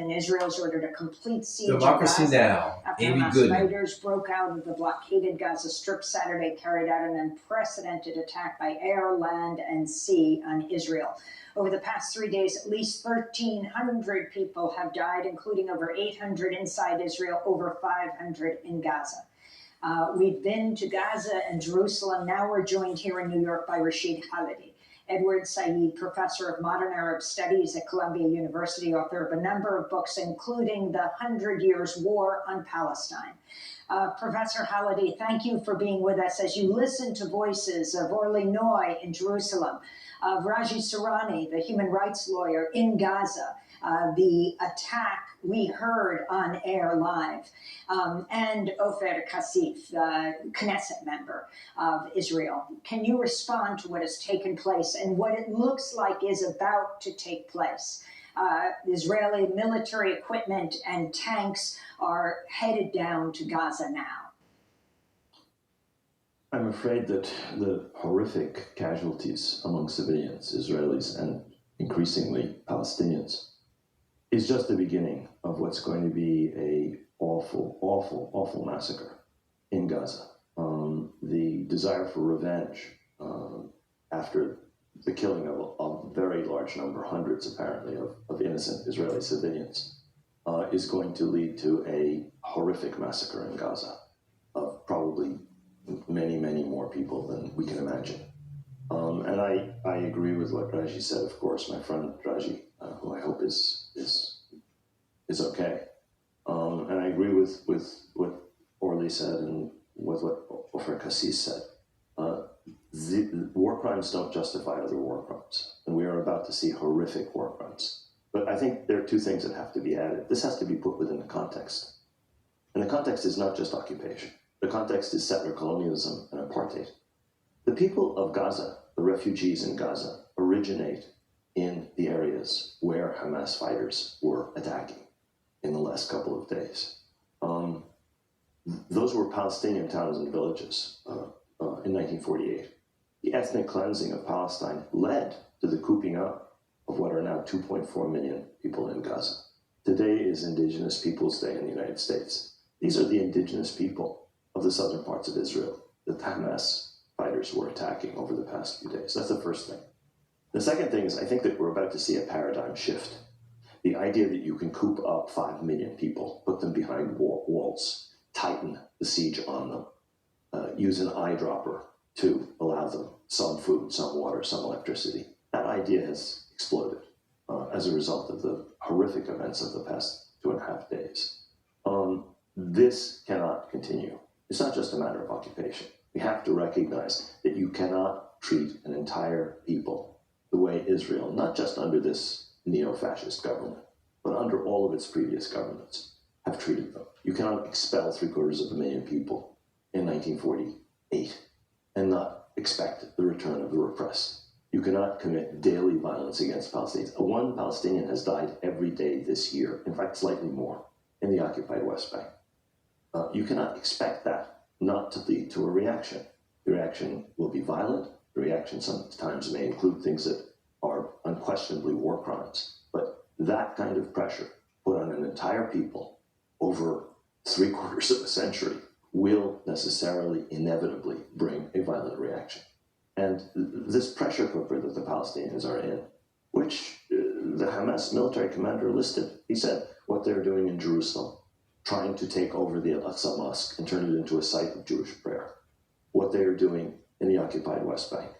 and Israel's ordered a complete siege Democracy of Gaza Now! after Amy Hamas Goodman. fighters broke out of the blockaded Gaza Strip Saturday, carried out an unprecedented attack by air, land, and sea on Israel. Over the past 3 days, at least 1,300 people have died, including over 800 inside Israel, over 500 in Gaza. We've been to Gaza and Jerusalem. Now we're joined here in New York by Rashid Khalidi. Edward Said, professor of modern Arab studies at Columbia University, author of a number of books, including The 100 Years' War on Palestine. Professor Khalidi, thank you for being with us as you listen to voices of Orly Noy in Jerusalem, of Raji Sourani, the human rights lawyer in Gaza, the attack we heard on air live, and Ofer Kassif, the Knesset member of Israel. Can you respond to what has taken place and what it looks like is about to take place? Israeli military equipment and tanks are headed down to Gaza now. I'm afraid that the horrific casualties among civilians, Israelis, and increasingly Palestinians, is just the beginning of what's going to be a awful massacre in Gaza. The desire for revenge after the killing of a very large number, hundreds apparently, of innocent Israeli civilians, is going to lead to a horrific massacre in Gaza of probably many more people than we can imagine. And I agree with what Raji said, of course, my friend Raji, who I hope is okay. And I agree with what Orly said and with what Ofer Kassif said. The war crimes don't justify other war crimes, and we are about to see horrific war crimes. But I think there are two things that have to be added. This has to be put within the context. And the context is not just occupation. The context is settler colonialism and apartheid. The people of Gaza, the refugees in Gaza, originate in the areas where Hamas fighters were attacking in the last couple of days. Those were Palestinian towns and villages in 1948. The ethnic cleansing of Palestine led to the cooping up of what are now 2.4 million people in Gaza. Today is Indigenous Peoples' Day in the United States. These are the indigenous people of the southern parts of Israel that Hamas fighters were attacking over the past few days. That's the first thing. The second thing is I think that we're about to see a paradigm shift. The idea that you can coop up 5 million people, put them behind walls, tighten the siege on them, use an eyedropper to allow them some food, some water, some electricity. That idea has exploded as a result of the horrific events of the past 2.5 days. This cannot continue. It's not just a matter of occupation. We have to recognize that you cannot treat an entire people the way Israel, not just under this neo-fascist government, but under all of its previous governments, have treated them. You cannot expel 750,000 people in 1948 and not expect the return of the repressed. You cannot commit daily violence against Palestinians. One Palestinian has died every day this year, in fact, slightly more, in the occupied West Bank. You cannot expect that not to lead to a reaction. The reaction will be violent. The reaction sometimes may include things that are unquestionably war crimes. But that kind of pressure put on an entire people over 3/4 of a century will necessarily, inevitably bring a violent reaction. And this pressure cooker that the Palestinians are in, which the Hamas military commander listed, he said what they're doing in Jerusalem, trying to take over the Al-Aqsa Mosque and turn it into a site of Jewish prayer, what they are doing in the occupied West Bank,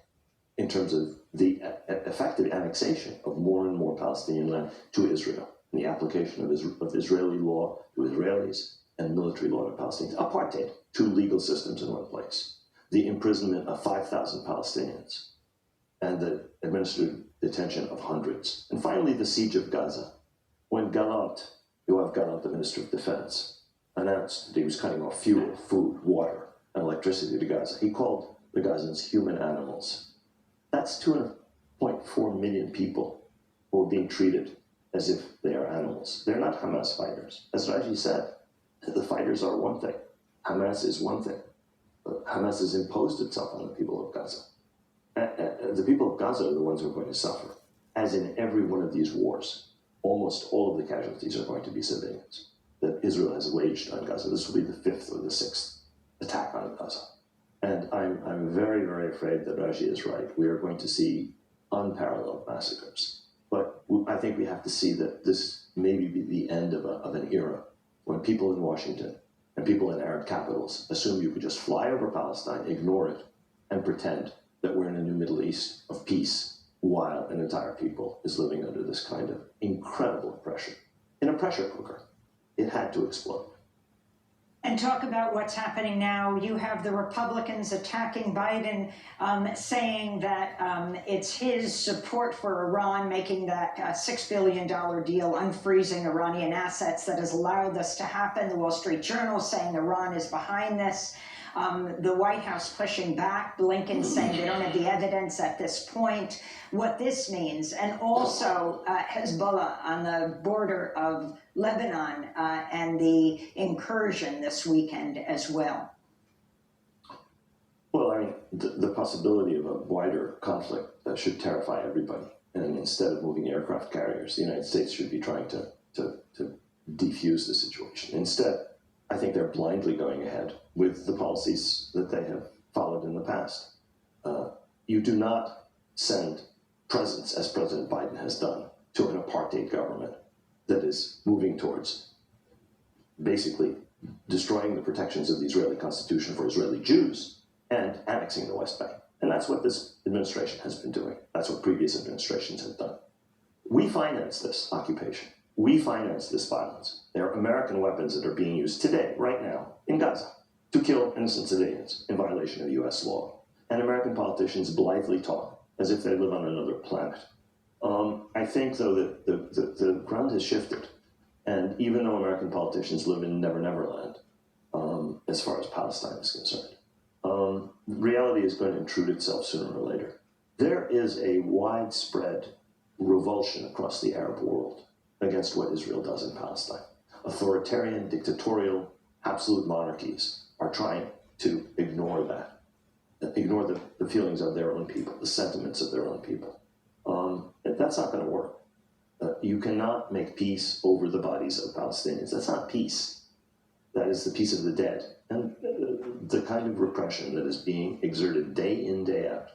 in terms of the effective annexation of more and more Palestinian land to Israel, and the application of Israeli law to Israelis and military law to Palestinians, apartheid, 2 legal systems in one place, the imprisonment of 5,000 Palestinians, and the administrative detention of hundreds, and finally the siege of Gaza. When Gallant, Yoav Gallant, the Minister of Defense, announced that he was cutting off fuel, food, water, and electricity to Gaza, he called the Gazans human animals. That's 2.4 million people who are being treated as if they are animals. They're not Hamas fighters. As Raji said, the fighters are one thing. Hamas is one thing. Hamas has imposed itself on the people of Gaza. The people of Gaza are the ones who are going to suffer, as in every one of these wars. almost all of the casualties are going to be civilians that Israel has waged on Gaza. This will be the 5th or the 6th attack on Gaza. And I'm very, very afraid that Raji is right. We are going to see unparalleled massacres. But I think we have to see that this may be the end of an era when people in Washington and people in Arab capitals assume you could just fly over Palestine, ignore it, and pretend that we're in a new Middle East of peace while an entire people is living under this kind of incredible oppression. In a pressure cooker, it had to explode. And talk about what's happening now. You have the Republicans attacking Biden, saying that it's his support for Iran making that $6 billion deal, unfreezing Iranian assets, that has allowed this to happen. The Wall Street Journal saying Iran is behind this. The White House pushing back, Blinken saying they don't have the evidence at this point, what this means. And also Hezbollah on the border of Lebanon and the incursion this weekend as well. Well, I mean, the possibility of a wider conflict should terrify everybody. And instead of moving aircraft carriers, the United States should be trying to defuse the situation. Instead, I think they're blindly going ahead with the policies that they have followed in the past. You do not send presents, as President Biden has done, to an apartheid government that is moving towards basically destroying the protections of the Israeli Constitution for Israeli Jews and annexing the West Bank. And that's what this administration has been doing. That's what previous administrations have done. We finance this occupation. We finance this violence. There are American weapons that are being used today, right now, in Gaza, to kill innocent civilians in violation of U.S. law. And American politicians blithely talk as if they live on another planet. I think, though, that the ground has shifted. And even though American politicians live in Never Never Land, as far as Palestine is concerned, reality is going to intrude itself sooner or later. There is a widespread revulsion across the Arab world against what Israel does in Palestine. Authoritarian, dictatorial, absolute monarchies are trying to ignore that, ignore the feelings of their own people, the sentiments of their own people. That's not going to work. You cannot make peace over the bodies of Palestinians. That's not peace. That is the peace of the dead. And the kind of repression that is being exerted day in, day out,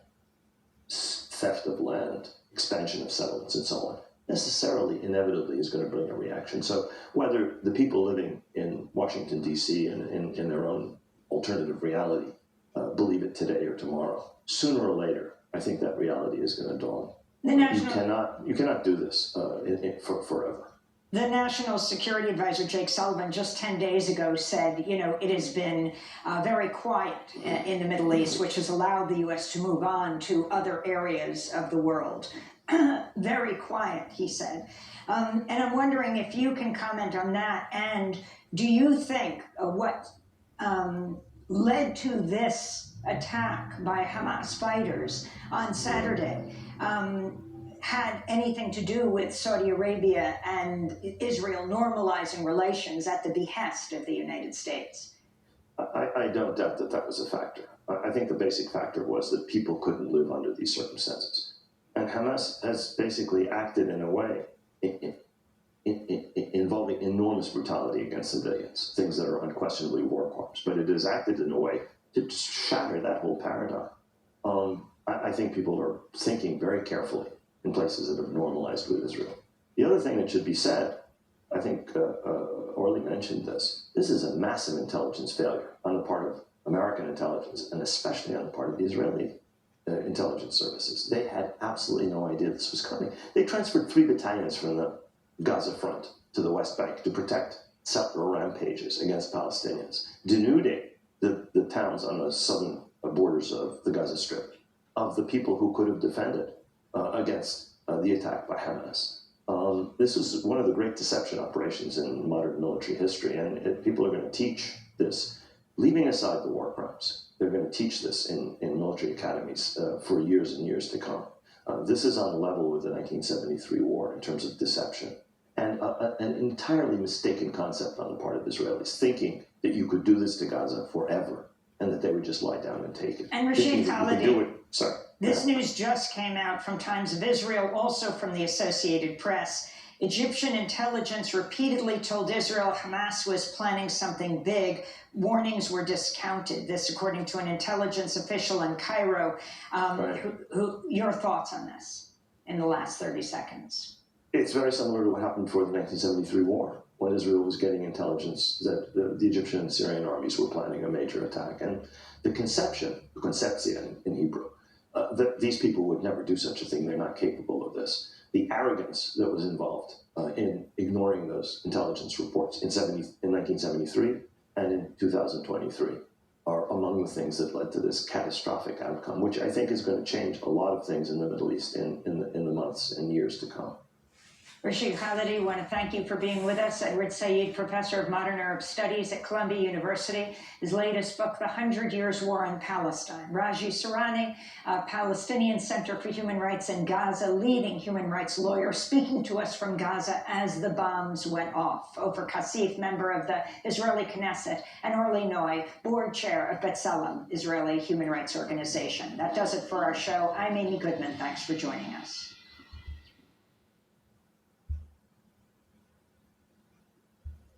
theft of land, expansion of settlements, and so on, necessarily, inevitably, is going to bring a reaction. So whether the people living in Washington, D.C. and in their own alternative reality believe it today or tomorrow, sooner or later, I think that reality is going to dawn. You cannot do this for forever. The National Security Advisor, Jake Sullivan, just 10 days ago said, it has been very quiet in the Middle East, which has allowed the U.S. to move on to other areas of the world. Very quiet, he said. And I'm wondering if you can comment on that. And do you think what led to this attack by Hamas fighters on Saturday had anything to do with Saudi Arabia and Israel normalizing relations at the behest of the United States? I don't doubt that was a factor. I think the basic factor was that people couldn't live under these circumstances. And Hamas has basically acted in a way involving enormous brutality against civilians, things that are unquestionably war crimes. But it has acted in a way to shatter that whole paradigm. I think people are thinking very carefully in places that have normalized with Israel. The other thing that should be said, I think Orly mentioned this, this is a massive intelligence failure on the part of American intelligence, and especially on the part of the Israeli intelligence services. They had absolutely no idea this was coming. They transferred 3 battalions from the Gaza front to the West Bank to protect settler rampages against Palestinians, denuding the towns on the southern borders of the Gaza Strip of the people who could have defended against the attack by Hamas. This is one of the great deception operations in modern military history, and people are going to teach this, leaving aside the war crimes. They're going to teach this in military academies for years and years to come. This is on level with the 1973 war in terms of deception, and an entirely mistaken concept on the part of Israelis, thinking that you could do this to Gaza forever and that they would just lie down and take it. And Rashid Khalidi, sorry. This news just came out from Times of Israel, also from the Associated Press. Egyptian intelligence repeatedly told Israel Hamas was planning something big. Warnings were discounted. This, according to an intelligence official in Cairo. Right. Your thoughts on this in the last 30 seconds? It's very similar to what happened for the 1973 war, when Israel was getting intelligence that the Egyptian and Syrian armies were planning a major attack. And the conception in Hebrew, that these people would never do such a thing, they're not capable of this. The arrogance that was involved in ignoring those intelligence reports in 1973 and in 2023 are among the things that led to this catastrophic outcome, which I think is going to change a lot of things in the Middle East in the months and years to come. Rashid Khalidi, I want to thank you for being with us. Edward Said, professor of modern Arab studies at Columbia University. His latest book, The 100 Years' War in Palestine. Raji Sourani, Palestinian Center for Human Rights in Gaza, leading human rights lawyer, speaking to us from Gaza as the bombs went off. Ofer Kassif, member of the Israeli Knesset, and Orly Noy, board chair of B'Tselem, Israeli human rights organization. That does it for our show. I'm Amy Goodman. Thanks for joining us.